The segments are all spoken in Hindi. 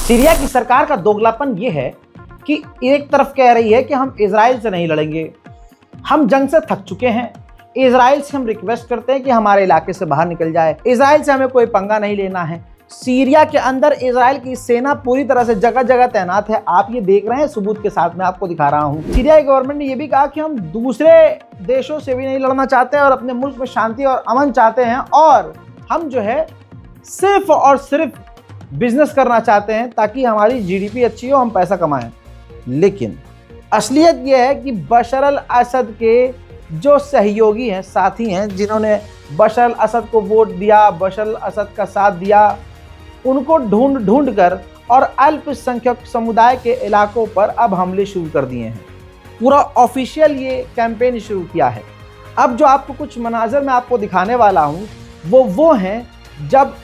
सीरिया की सरकार का दोगलापन यह है कि एक तरफ कह रही है कि हम इजराइल से नहीं लड़ेंगे, हम जंग से थक चुके हैं, इजराइल से हम रिक्वेस्ट करते हैं कि हमारे इलाके से बाहर निकल जाए, इजराइल से हमें कोई पंगा नहीं लेना है। सीरिया के अंदर इजराइल की सेना पूरी तरह से जगह जगह तैनात है। आप ये देख रहे हैं, सबूत के साथ मैं आपको दिखा रहा हूँ। सीरिया की गवर्नमेंट ने यह भी कहा कि हम दूसरे देशों से भी नहीं लड़ना चाहते और अपने मुल्क में शांति और अमन चाहते हैं, और हम जो है सिर्फ और सिर्फ बिजनेस करना चाहते हैं ताकि हमारी जीडीपी अच्छी हो, हम पैसा कमाएं। लेकिन असलियत यह है कि बशर अल असद के जो सहयोगी हैं, साथी हैं, जिन्होंने बशर अल असद को वोट दिया, बशर अल असद का साथ दिया, उनको ढूंढ ढूंढ कर और अल्पसंख्यक समुदाय के इलाकों पर अब हमले शुरू कर दिए हैं। पूरा ऑफिशियल ये कैंपेन शुरू किया है। अब जो आपको कुछ मनाजर मैं आपको दिखाने वाला हूँ वो हैं जब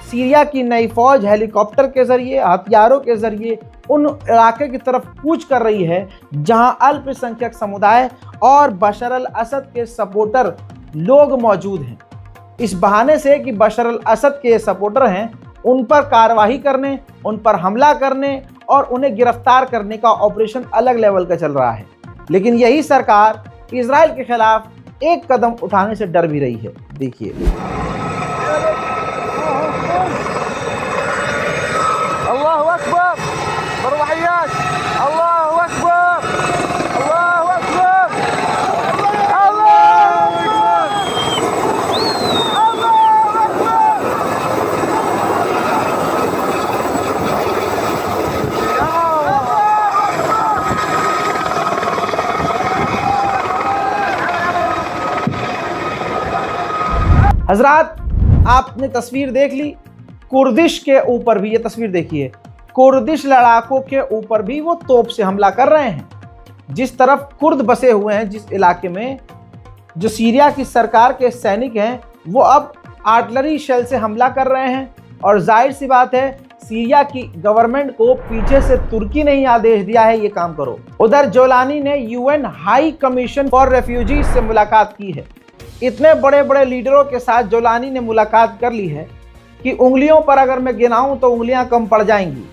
सीरिया की नई फौज हेलीकॉप्टर के ज़रिए, हथियारों के ज़रिए उन इलाके की तरफ कूच कर रही है जहां अल्पसंख्यक समुदाय और बशर अल असद के सपोर्टर लोग मौजूद हैं। इस बहाने से कि बशर अल असद के सपोर्टर हैं, उन पर कार्रवाई करने, उन पर हमला करने और उन्हें गिरफ्तार करने का ऑपरेशन अलग लेवल का चल रहा है। लेकिन यही सरकार इजराइल के खिलाफ एक कदम उठाने से डर भी रही है। देखिए, अल्लाहु अकबर, मरवाहियात, अल्लाहु अकबर, अल्लाहु अकबर, अल्लाहु अकबर, हजरात, आपने तस्वीर देख ली। कुर्दिश के ऊपर भी, ये तस्वीर देखिए, कुर्दिश लड़ाकों के ऊपर भी वो तोप से हमला कर रहे हैं। जिस तरफ कुर्द बसे हुए हैं, जिस इलाके में, जो सीरिया की सरकार के सैनिक हैं, वो अब आर्टिलरी शेल से हमला कर रहे हैं। और जाहिर सी बात है, सीरिया की गवर्नमेंट को पीछे से तुर्की ने ही आदेश दिया है ये काम करो। उधर जोलानी ने UN high commission for refugees से मुलाकात की है। इतने बड़े बड़े लीडरों के साथ जोलानी ने मुलाकात कर ली है कि उंगलियों पर अगर मैं गिनाऊं तो उंगलियां कम पड़ जाएंगी।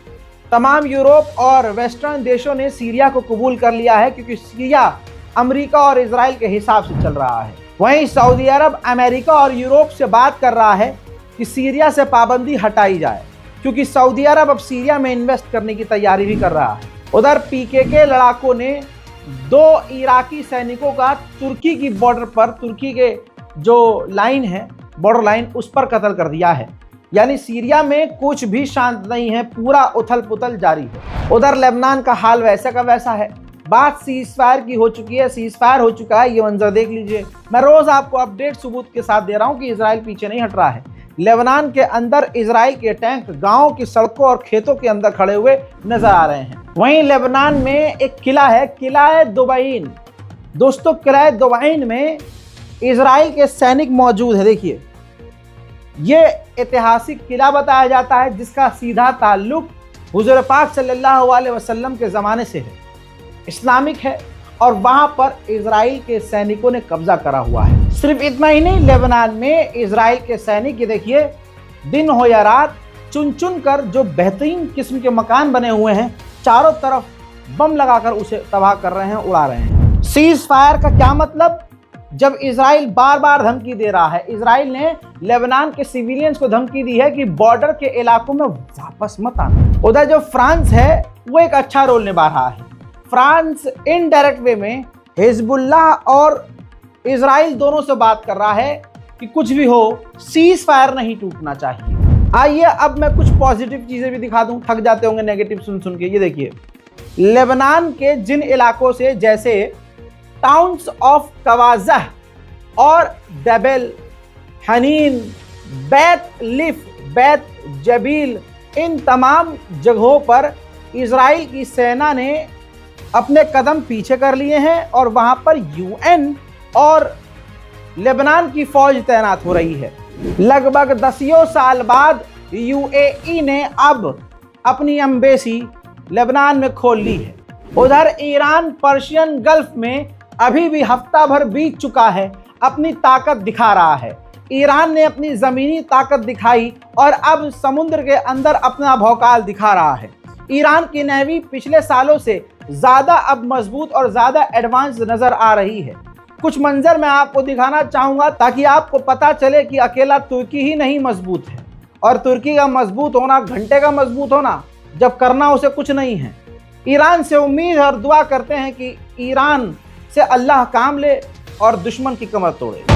तमाम यूरोप और वेस्टर्न देशों ने सीरिया को कबूल कर लिया है, क्योंकि सीरिया अमेरिका और इजराइल के हिसाब से चल रहा है। वहीं सऊदी अरब अमेरिका और यूरोप से बात कर रहा है कि सीरिया से पाबंदी हटाई जाए, क्योंकि सऊदी अरब अब सीरिया में इन्वेस्ट करने की तैयारी भी कर रहा है। उधर पीकेके लड़ाकों ने 2 इराकी सैनिकों का तुर्की की बॉर्डर पर, तुर्की के जो लाइन है, बॉर्डर लाइन, उस पर कत्ल कर दिया है। यानी सीरिया में कुछ भी शांत नहीं है, पूरा उथल पुथल जारी है। उधर लेबनान का हाल वैसे का वैसा है। बात सीज फायर की हो चुकी है, सीज फायर हो चुका है। ये मंजर देख लीजिए। मैं रोज आपको अपडेट सबूत के साथ दे रहा हूं कि इजराइल पीछे नहीं हट रहा है। लेबनान के अंदर इजराइल के टैंक गांव की सड़कों और खेतों के अंदर खड़े हुए नजर आ रहे हैं। वहीं लेबनान में एक किला है, किला दुबैन। दोस्तों, किला दुबैन में इजराइल के सैनिक मौजूद है। देखिए, ये ऐतिहासिक किला बताया जाता है जिसका सीधा ताल्लुक हुजूर पाक सल्लल्लाहु अलैहि वसल्लम के ज़माने से है, इस्लामिक है, और वहाँ पर इजराइल के सैनिकों ने कब्जा करा हुआ है। सिर्फ इतना ही नहीं, लेबनान में इजराइल के सैनिक, ये देखिए, दिन हो या रात चुन चुन कर जो बेहतरीन किस्म के मकान बने हुए हैं, चारों तरफ बम लगाकर उसे तबाह कर रहे हैं, उड़ा रहे हैं। सीज फायर का क्या मतलब? जब इजराइल बार बार धमकी दे रहा है, इजराइल ने लेबनान के सिविलियंस को धमकी दी है कि बॉर्डर के इलाकों में वापस मत आना। उधर जो फ्रांस है वो एक अच्छा रोल निभा रहा है। फ्रांस इनडायरेक्ट वे में हिजबुल्लाह और इजराइल दोनों से बात कर रहा है कि कुछ भी हो, सीज फायर नहीं टूटना चाहिए। आइए अब मैं कुछ पॉजिटिव चीजें भी दिखा दूं, थक जाते होंगे नेगेटिव सुन सुन के। ये देखिए, लेबनान के जिन इलाकों से, जैसे टाउन्स ऑफ कवाज़ह और डेबेल, हनीन, बैत लिफ, बैत जबील, इन तमाम जगहों पर इजराइल की सेना ने अपने कदम पीछे कर लिए हैं और वहां पर यूएन और लेबनान की फौज तैनात हो रही है। लगभग 10 साल बाद यूएई ने अब अपनी एम्बेसी लेबनान में खोल ली है। उधर ईरान पर्शियन गल्फ में अभी भी हफ्ता भर बीत चुका है, अपनी ताकत दिखा रहा है। ईरान ने अपनी ज़मीनी ताकत दिखाई और अब समुद्र के अंदर अपना भौकाल दिखा रहा है। ईरान की नेवी पिछले सालों से ज़्यादा अब मजबूत और ज़्यादा एडवांस नज़र आ रही है। कुछ मंजर मैं आपको दिखाना चाहूँगा ताकि आपको पता चले कि अकेला तुर्की ही नहीं मजबूत है, और तुर्की का मजबूत होना घंटे का मजबूत होना जब करना उसे कुछ नहीं है। ईरान से उम्मीद और दुआ करते हैं कि ईरान से अल्लाह काम ले और दुश्मन की कमर तोड़े।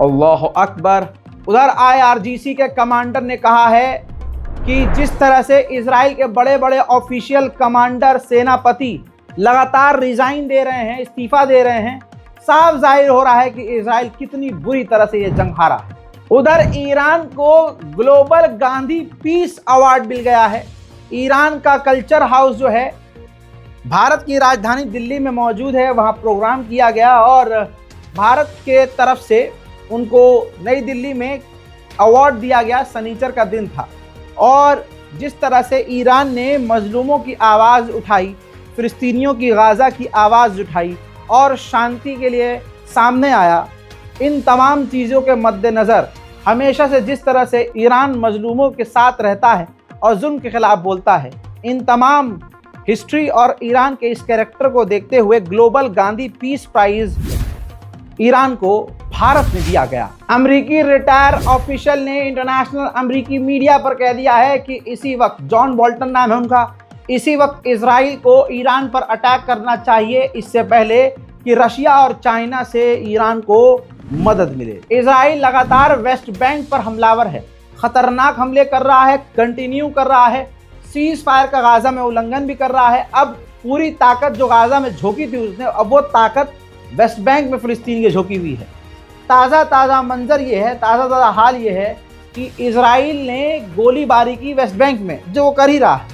अल्लाह अकबर। उधर IRGC के कमांडर ने कहा है कि जिस तरह से इजराइल के बड़े बड़े ऑफिशियल कमांडर, सेनापति लगातार रिजाइन दे रहे हैं, इस्तीफा दे रहे हैं, साफ जाहिर हो रहा है कि इजराइल कितनी बुरी तरह से ये जंग हारा है। उधर ईरान को ग्लोबल गांधी पीस अवार्ड मिल गया है। ईरान का कल्चर हाउस जो है भारत की राजधानी दिल्ली में मौजूद है, वहाँ प्रोग्राम किया गया और भारत के तरफ से उनको नई दिल्ली में अवार्ड दिया गया। शनिचर का दिन था और जिस तरह से ईरान ने मजलूमों की आवाज़ उठाई, फिलिस्तीनियों की गाज़ा की आवाज़ उठाई और शांति के लिए सामने आया, इन तमाम चीज़ों के मद्देनज़र हमेशा से जिस तरह से ईरान मजलूमों के साथ रहता है और जुल्म के ख़िलाफ़ बोलता है, इन तमाम हिस्ट्री और ईरान के इस कैरेक्टर को देखते हुए global Gandhi peace prize Iran को भारत ने दिया गया। अमेरिकी रिटायर ऑफिशियल ने इंटरनेशनल अमेरिकी मीडिया पर कह दिया है कि इसी वक्त, जॉन बोल्टन नाम है उनका, इसी वक्त इजराइल को ईरान पर अटैक करना चाहिए, इससे पहले कि रशिया और चाइना से ईरान को मदद मिले। इजराइल लगातार वेस्ट बैंक पर हमलावर है, खतरनाक हमले कर रहा है, कंटिन्यू कर रहा है, सीज फायर का गाजा में उल्लंघन भी कर रहा है। अब पूरी ताकत जो गाजा में झोंकी थी उसने, अब वो ताकत वेस्ट बैंक में फिलिस्तीन की झोंकी हुई है। ताज़ा मंजर ये है, ताज़ा हाल ये है कि इजराइल ने गोलीबारी की वेस्ट बैंक में, जो वो कर ही रहा है,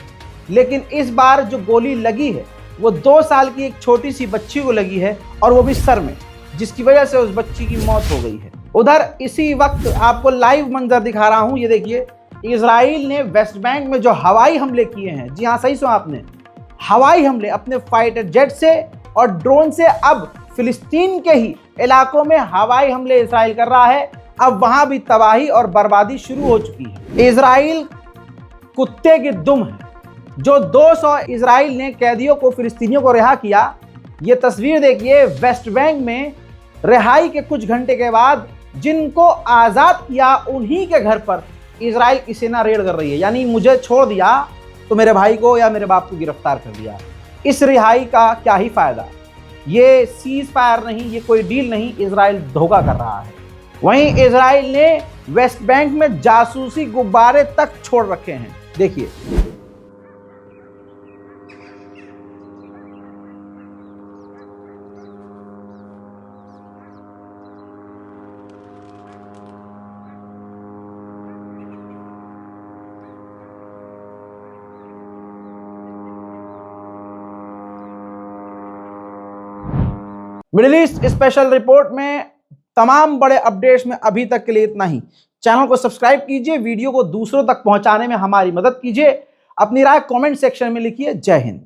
लेकिन इस बार जो गोली लगी है वो 2 साल की एक छोटी सी बच्ची को लगी है और वो भी सर में, जिसकी वजह से उस बच्ची की मौत हो गई है। उधर इसी वक्त आपको लाइव मंजर दिखा रहा हूँ, ये देखिए, इजराइल ने वेस्ट बैंक में जो हवाई हमले किए हैं, जी हाँ सही सुना आपने, हवाई हमले अपने फाइटर जेट से और ड्रोन से अब फिलिस्तीन के ही इलाकों में हवाई हमले इजराइल कर रहा है। अब वहां भी तबाही और बर्बादी शुरू हो चुकी है। इजराइल कुत्ते की दुम है। जो 200 इजराइल ने कैदियों को, फिलिस्तीनियों को रिहा किया, ये तस्वीर देखिए, वेस्ट बैंक में रिहाई के कुछ घंटे के बाद जिनको आज़ाद किया उन्हीं के घर पर इजराइल की सेना रेड कर रही है। यानी मुझे छोड़ दिया तो मेरे भाई को या मेरे बाप को गिरफ्तार कर दिया। इस रिहाई का क्या ही फायदा। ये सीज फायर नहीं, ये कोई डील नहीं, इजराइल धोखा कर रहा है। वहीं इजराइल ने वेस्ट बैंक में जासूसी गुब्बारे तक छोड़ रखे हैं, देखिए। मिडिल ईस्ट स्पेशल रिपोर्ट में तमाम बड़े अपडेट्स में अभी तक के लिए इतना ही। चैनल को सब्सक्राइब कीजिए, वीडियो को दूसरों तक पहुंचाने में हमारी मदद कीजिए। अपनी राय कमेंट सेक्शन में लिखिए। जय हिंद।